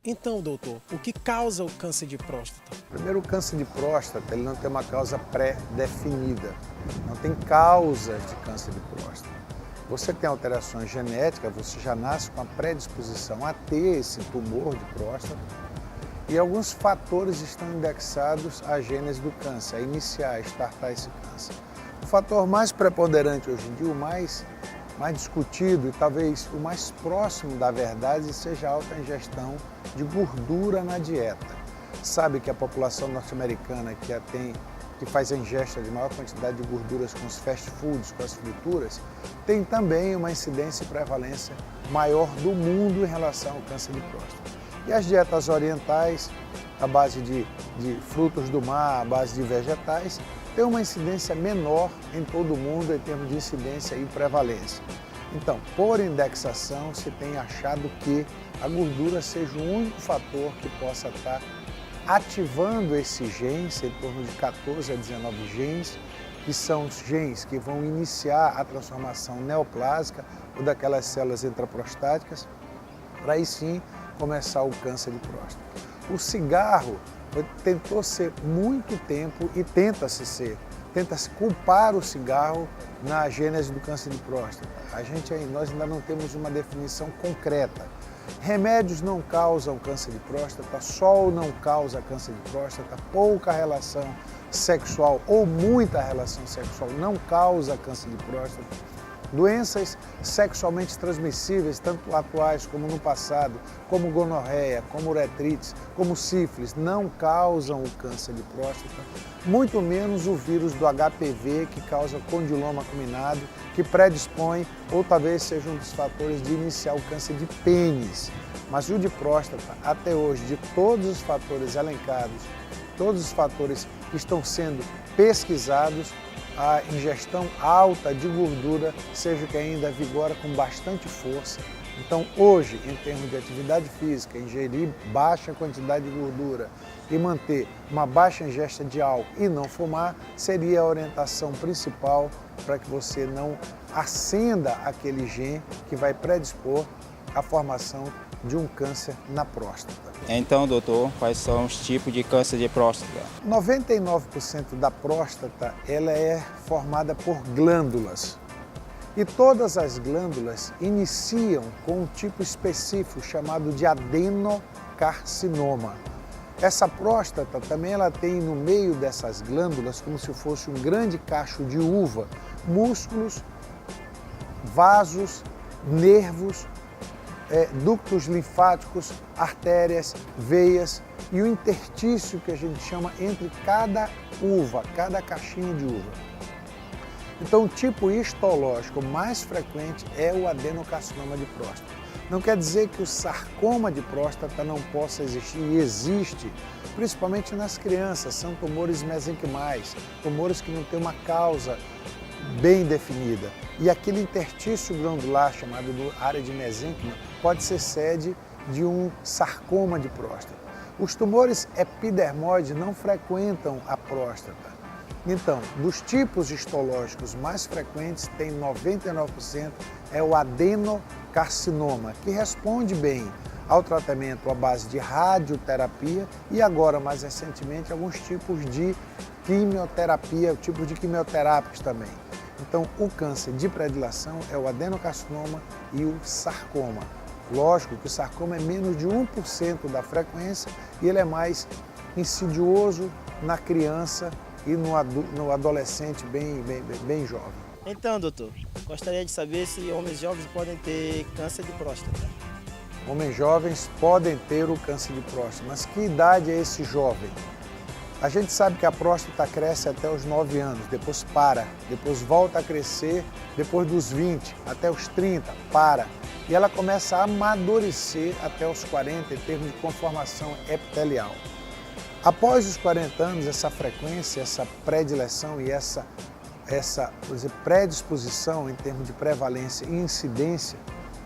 Então, doutor, o que causa o câncer de próstata? Primeiro, o câncer de próstata, ele não tem uma causa pré-definida. Não tem causas de câncer de próstata. Você tem alterações genéticas, você já nasce com a predisposição a ter esse tumor de próstata. E alguns fatores estão indexados à gênese do câncer, a iniciar, a startar esse câncer. O fator mais preponderante hoje em dia, o mais discutido e talvez o mais próximo da verdade, seja a alta ingestão de gordura na dieta. Sabe que a população norte-americana que faz a ingesta de maior quantidade de gorduras com os fast foods, com as frituras, tem também uma incidência e prevalência maior do mundo em relação ao câncer de próstata. E as dietas orientais, à base de frutos do mar, à base de vegetais, tem uma incidência menor em todo o mundo em termos de incidência e prevalência. Então, por indexação, se tem achado que a gordura seja o único fator que possa estar ativando esses genes, em torno de 14 a 19 genes, que são os genes que vão iniciar a transformação neoplásica ou daquelas células intraprostáticas, para aí sim começar o câncer de próstata. O cigarro tentou ser muito tempo e tenta-se culpar o cigarro na gênese do câncer de próstata. Nós ainda não temos uma definição concreta. Remédios não causam câncer de próstata, sol não causa câncer de próstata, pouca relação sexual ou muita relação sexual não causa câncer de próstata. Doenças sexualmente transmissíveis, tanto atuais como no passado, como gonorreia, como uretrites, como sífilis, não causam o câncer de próstata, muito menos o vírus do HPV, que causa condiloma acuminado, que predispõe ou talvez seja um dos fatores de iniciar o câncer de pênis. Mas o de próstata, até hoje, de todos os fatores elencados, todos os fatores que estão sendo pesquisados, a ingestão alta de gordura seja o que ainda vigora com bastante força. Então, hoje, em termos de atividade física, ingerir baixa quantidade de gordura e manter uma baixa ingesta de álcool e não fumar seria a orientação principal para que você não acenda aquele gene que vai predispor à formação de um câncer na próstata. Então, doutor, quais são os tipos de câncer de próstata? 99% da próstata ela é formada por glândulas. E todas as glândulas iniciam com um tipo específico chamado de adenocarcinoma. Essa próstata também ela tem no meio dessas glândulas, como se fosse um grande cacho de uva, músculos, vasos, nervos, ductos linfáticos, artérias, veias e o interstício que a gente chama entre cada uva, cada cachinho de uva. Então, o tipo histológico mais frequente é o adenocarcinoma de próstata. Não quer dizer que o sarcoma de próstata não possa existir, e existe, principalmente nas crianças, são tumores mesenquimais, tumores que não têm uma causa bem definida. E aquele interstício glandular, chamado área de mesênquima, pode ser sede de um sarcoma de próstata. Os tumores epidermoides não frequentam a próstata. Então, dos tipos histológicos mais frequentes, tem 99% é o adenocarcinoma, que responde bem ao tratamento à base de radioterapia e agora, mais recentemente, alguns tipos de quimioterapia, tipos de quimioterápicos também. Então, o câncer de predileção é o adenocarcinoma e o sarcoma. Lógico que o sarcoma é menos de 1% da frequência e ele é mais insidioso na criança e no adolescente bem jovem. Então, doutor, gostaria de saber se homens jovens podem ter câncer de próstata. Homens jovens podem ter o câncer de próstata, mas que idade é esse jovem? A gente sabe que a próstata cresce até os 9 anos, depois para, depois volta a crescer, depois dos 20 até os 30, para. E ela começa a amadurecer até os 40 em termos de conformação epitelial. Após os 40 anos, essa frequência, essa predileção e essa predisposição em termos de prevalência e incidência,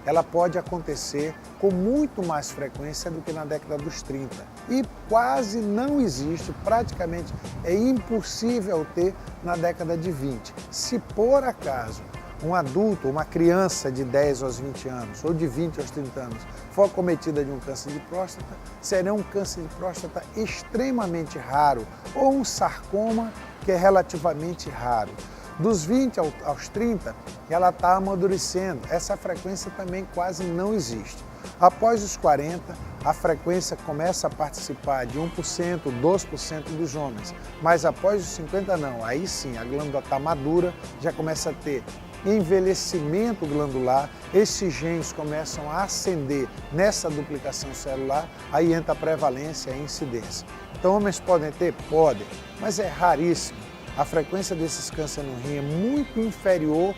ela pode acontecer com muito mais frequência do que na década dos 30. E quase não existe, praticamente é impossível ter na década de 20. Se por acaso um adulto, uma criança de 10 aos 20 anos ou de 20 aos 30 anos for acometida de um câncer de próstata, será um câncer de próstata extremamente raro ou um sarcoma que é relativamente raro. Dos 20 aos 30, ela está amadurecendo. Essa frequência também quase não existe. Após os 40, a frequência começa a participar de 1%, 2% dos homens. Mas após os 50 não, aí sim a glândula está madura, já começa a ter envelhecimento glandular, esses genes começam a ascender nessa duplicação celular, aí entra a prevalência e a incidência. Então homens podem ter? Podem, mas é raríssimo. A frequência desses cânceres no rim é muito inferior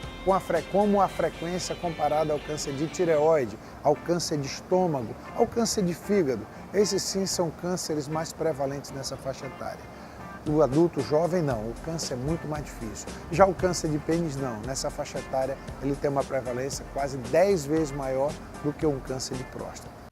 como a frequência comparada ao câncer de tireoide, ao câncer de estômago, ao câncer de fígado. Esses sim são cânceres mais prevalentes nessa faixa etária. O adulto jovem não, o câncer é muito mais difícil. Já o câncer de pênis não, nessa faixa etária ele tem uma prevalência quase 10 vezes maior do que um câncer de próstata.